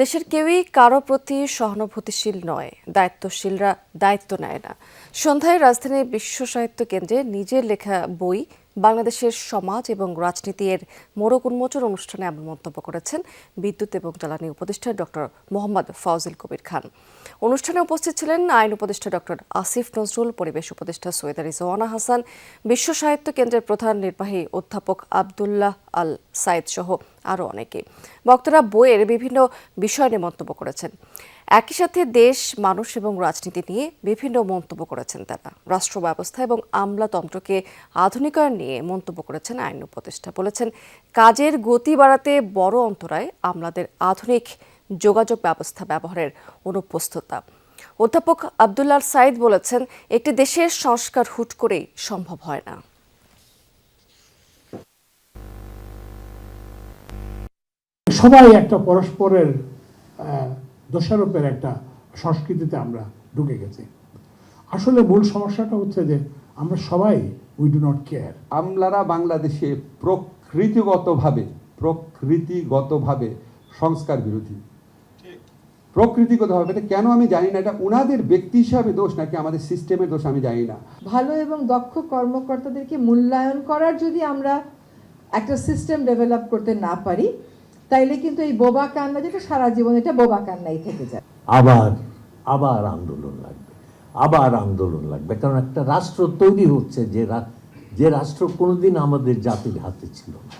দেশের কেউই কারো প্রতি সহানুভূতিশীল নয়, দায়িত্বশীলরা দায়িত্ব নেয় না। সন্ধ্যায় রাজধানীর বিশ্ব সাহিত্য কেন্দ্রে নিজের লেখা বই বাংলাদেশের সমাজ এবং রাজনীতি এর মোড়ক উন্মোচন অনুষ্ঠানে এমন মন্তব্য করেছেন বিদ্যুৎ এবং জ্বালানি উপদেষ্টা ডক্টর মোহাম্মদ ফাউজিল কবির খান। অনুষ্ঠানে উপস্থিত ছিলেন আইন উপদেষ্টা ডক্টর আসিফ নজরুল, পরিবেশ উপদেষ্টা সৈয়দা রিজওয়ানা হাসান, বিশ্ব সাহিত্য কেন্দ্রের প্রধান নির্বাহী অধ্যাপক আবদুল্লাহ আল সাইদ সহ আরও অনেকে। বক্তারা বইয়ের বিভিন্ন বিষয় নিয়ে মন্তব্য করেছেন। একই সাথে দেশ, মানুষ এবং রাজনীতি নিয়ে বিভিন্ন মন্তব্য করেছেন তারা। রাষ্ট্র ব্যবস্থা এবং আমলাতন্ত্রকে আধুনিকায়ন নিয়ে মন্তব্য করেছেন আইন উপদেষ্টা। বলেছেন, কাজের গতি বাড়াতে বড় অন্তরায় আমলাদের আধুনিক যোগাযোগ ব্যবস্থা ব্যবহারের অনুপস্থতা। অধ্যাপক আবদুল্লাহ সাইদ বলেছেন, একটি দেশের সংস্কার হুট করেই সম্ভব হয় না। সবাই একটা পরস্পরের দোষারোপের একটা সংস্কৃতিতে আমরা ঢুকে গেছি। আসলে মূল সমস্যাটা হচ্ছে যে আমরা সবাই উই ডু নট কেয়ার। আমলারা বাংলাদেশে প্রকৃতিগতভাবে সংস্কার বিরোধী। প্রকৃতিগতভাবে এটা কেন আমি জানি না, এটা ওনাদের ব্যক্তি হিসাবে দোষ নাকি আমাদের সিস্টেমের দোষ আমি জানি না। ভালো এবং দক্ষ কর্মকর্তাদেরকে মূল্যায়ন করার যদি আমরা একটা সিস্টেম ডেভেলপ করতে না পারি, তাইলে কিন্তু এই বোবা কান্না, যেটা সারা জীবন এটা বোবা কান্নাই থেকে যায়। আবার আন্দোলন লাগবে, কারণ একটা রাষ্ট্র তৈরি হচ্ছে যে রাষ্ট্র কোনোদিন আমাদের জাতির হাতে ছিল না।